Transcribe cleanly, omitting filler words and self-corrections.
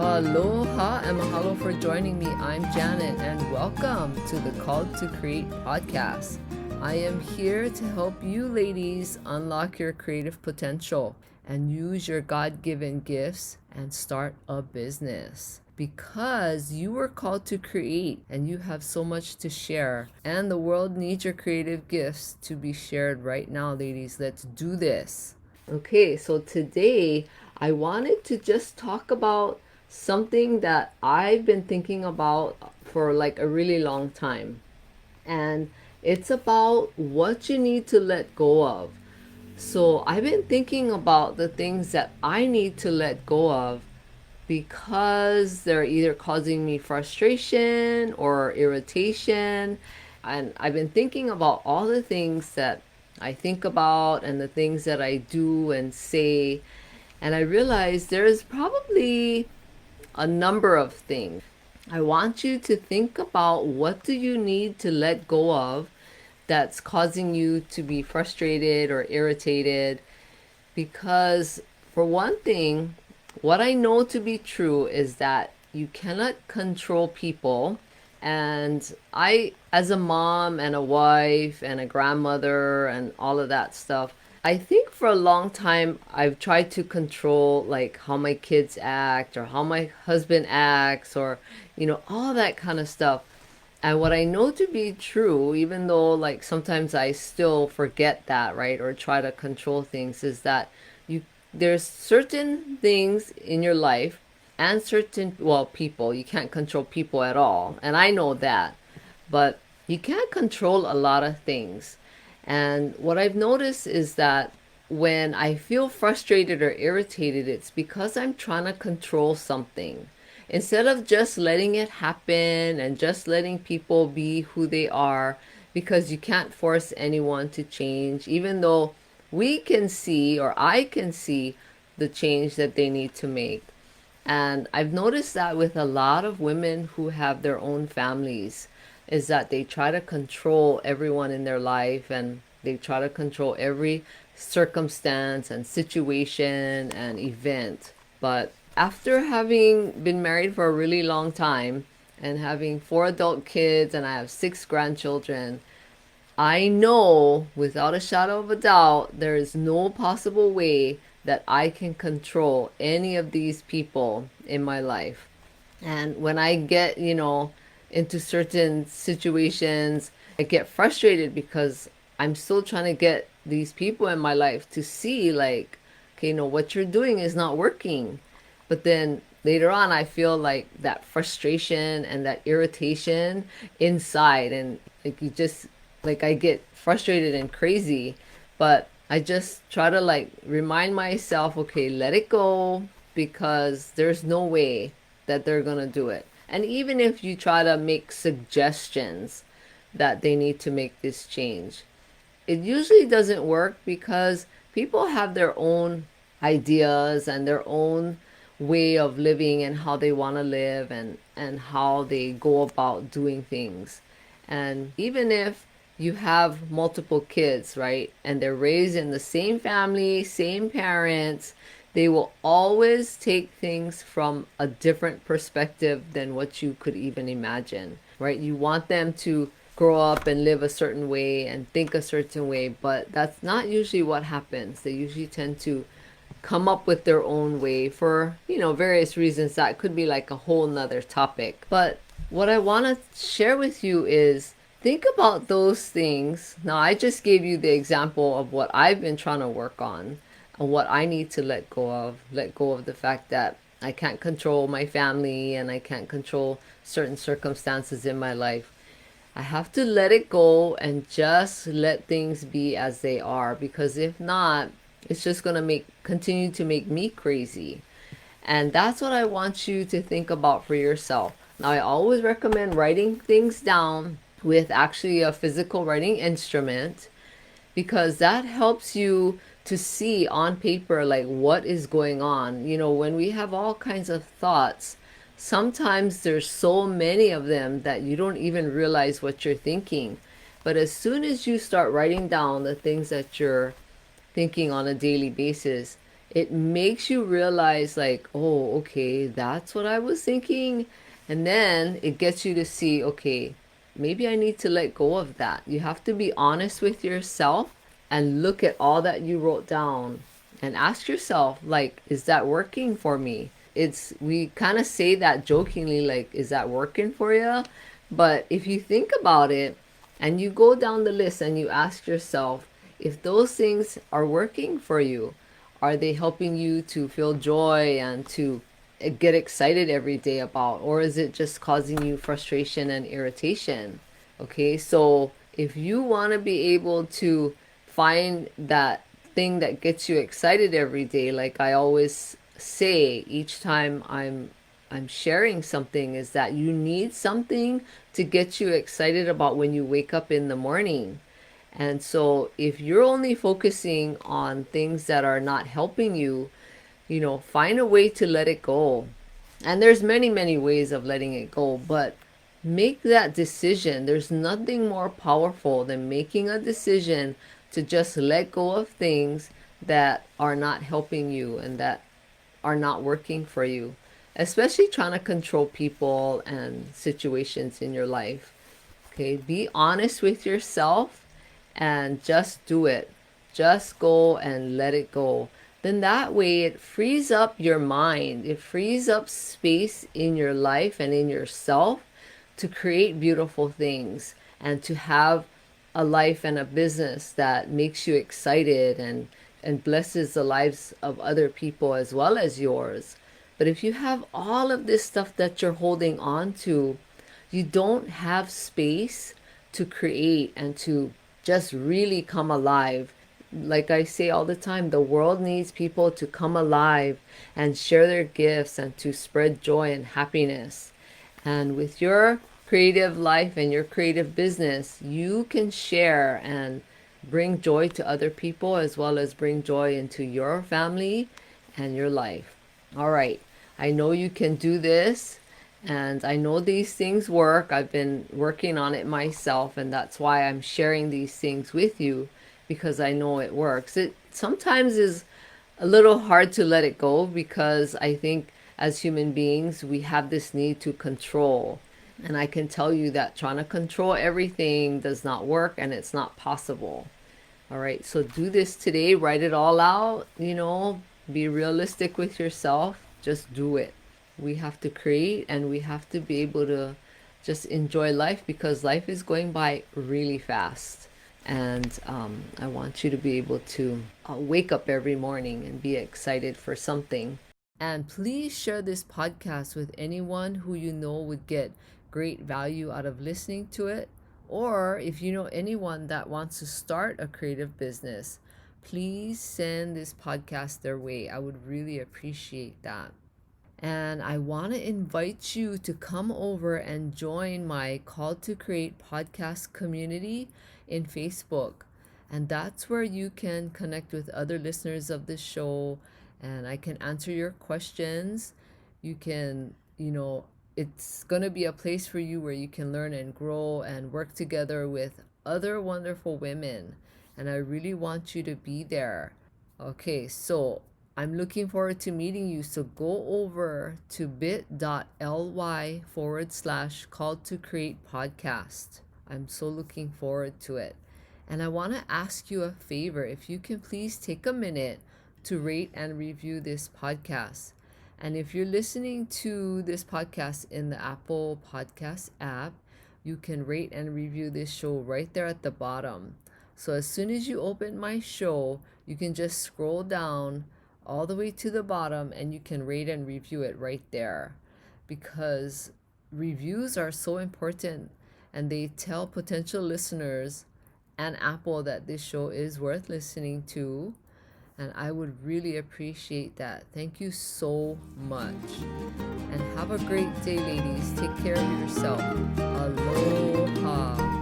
Aloha and mahalo for joining me. I'm Janet and welcome to the Called to Create podcast. I am here to help you ladies unlock your creative potential and use your God-given gifts and start a business. Because you were called to create and you have so much to share, and the world needs your creative gifts to be shared right now, ladies. Let's do this. Okay, so today I wanted to just talk about something that I've been thinking about for like a really long time. And it's about what you need to let go of. So I've been thinking about the things that I need to let go of because they're either causing me frustration or irritation. And I've been thinking about all the things that I think about and the things that I do and say. And I realized there's probably a number of things. I want you to think about what do you need to let go of that's causing you to be frustrated or irritated. Because for one thing, what I know to be true is that you cannot control people. And I, as a mom and a wife and a grandmother and all of that stuff, I think for a long time I've tried to control like how my kids act or how my husband acts or, all that kind of stuff. And what I know to be true, even though like sometimes I still forget that, right, or try to control things, is that there's certain things in your life and certain, well, people, you can't control people at all. And I know that, but you can't control a lot of things. And what I've noticed is that when I feel frustrated or irritated, it's because I'm trying to control something. Instead of just letting it happen and just letting people be who they are, because you can't force anyone to change, even though we can see, or I can see, the change that they need to make. And I've noticed that with a lot of women who have their own families, is that they try to control everyone in their life and they try to control every circumstance and situation and event. But after having been married for a really long time and having 4 adult kids and I have 6 grandchildren, I know without a shadow of a doubt there is no possible way that I can control any of these people in my life. And when I get, into certain situations, I get frustrated because I'm still trying to get these people in my life to see like, okay, what you're doing is not working. But then later on, I feel like that frustration and that irritation inside, and like I get frustrated and crazy, but I just try to like remind myself, okay, let it go, because there's no way that they're gonna do it. And even if you try to make suggestions that they need to make this change, it usually doesn't work because people have their own ideas and their own way of living and how they want to live and how they go about doing things. And even if you have multiple kids, right, and they're raised in the same family, same parents, they will always take things from a different perspective than what you could even imagine, right? You want them to grow up and live a certain way and think a certain way, but that's not usually what happens. They usually tend to come up with their own way for, various reasons. That could be like a whole nother topic. But what I want to share with you is think about those things. Now, I just gave you the example of what I've been trying to work on and what I need to let go of. Let go of the fact that I can't control my family and I can't control certain circumstances in my life. I have to let it go and just let things be as they are, because if not, it's just going to continue to make me crazy. And that's what I want you to think about for yourself. Now, I always recommend writing things down with actually a physical writing instrument, because that helps you to see on paper like what is going on. When we have all kinds of thoughts, sometimes there's so many of them that you don't even realize what you're thinking. But as soon as you start writing down the things that you're thinking on a daily basis, it makes you realize, like, oh, okay, that's what I was thinking. And then it gets you to see, okay, maybe I need to let go of that. You have to be honest with yourself and look at all that you wrote down and ask yourself, like, is that working for me? We kind of say that jokingly, like, is that working for you? But if you think about it and you go down the list and you ask yourself if those things are working for you, are they helping you to feel joy and to get excited every day about, or is it just causing you frustration and irritation? Okay, so if you want to be able to find that thing that gets you excited every day, like I always say each time I'm sharing something, is that you need something to get you excited about when you wake up in the morning. And so if you're only focusing on things that are not helping you, find a way to let it go. And there's many, many ways of letting it go, but make that decision. There's nothing more powerful than making a decision to just let go of things that are not helping you and that are not working for you, especially trying to control people and situations in your life. Okay, be honest with yourself and just do it. Just go and let it go. Then that way it frees up your mind. It frees up space in your life and in yourself to create beautiful things and to have a life and a business that makes you excited and blesses the lives of other people as well as yours. But if you have all of this stuff that you're holding on to, you don't have space to create and to just really come alive. Like I say all the time, the world needs people to come alive and share their gifts and to spread joy and happiness. And with your creative life and your creative business, you can share and bring joy to other people as well as bring joy into your family and your life. All right. I know you can do this. And I know these things work. I've been working on it myself, and that's why I'm sharing these things with you, because I know it works. It sometimes is a little hard to let it go because I think as human beings, we have this need to control. And I can tell you that trying to control everything does not work and it's not possible. All right, so do this today. Write it all out, be realistic with yourself. Just do it. We have to create and we have to be able to just enjoy life because life is going by really fast. And I want you to be able to wake up every morning and be excited for something. And please share this podcast with anyone who you know would get great value out of listening to it. Or if you know anyone that wants to start a creative business, please send this podcast their way. I would really appreciate that. And I want to invite you to come over and join my Call to Create podcast community in Facebook. And that's where you can connect with other listeners of the show and I can answer your questions. You can, it's going to be a place for you where you can learn and grow and work together with other wonderful women. And I really want you to be there. Okay, so I'm looking forward to meeting you. So go over to bit.ly/call to create podcast. I'm so looking forward to it. And I want to ask you a favor. If you can please take a minute to rate and review this podcast. And if you're listening to this podcast in the Apple Podcast app, you can rate and review this show right there at the bottom. So as soon as you open my show, you can just scroll down all the way to the bottom and you can rate and review it right there, because reviews are so important and they tell potential listeners and Apple that this show is worth listening to, and I would really appreciate that. Thank you so much and have a great day, ladies. Take care of yourself. Aloha.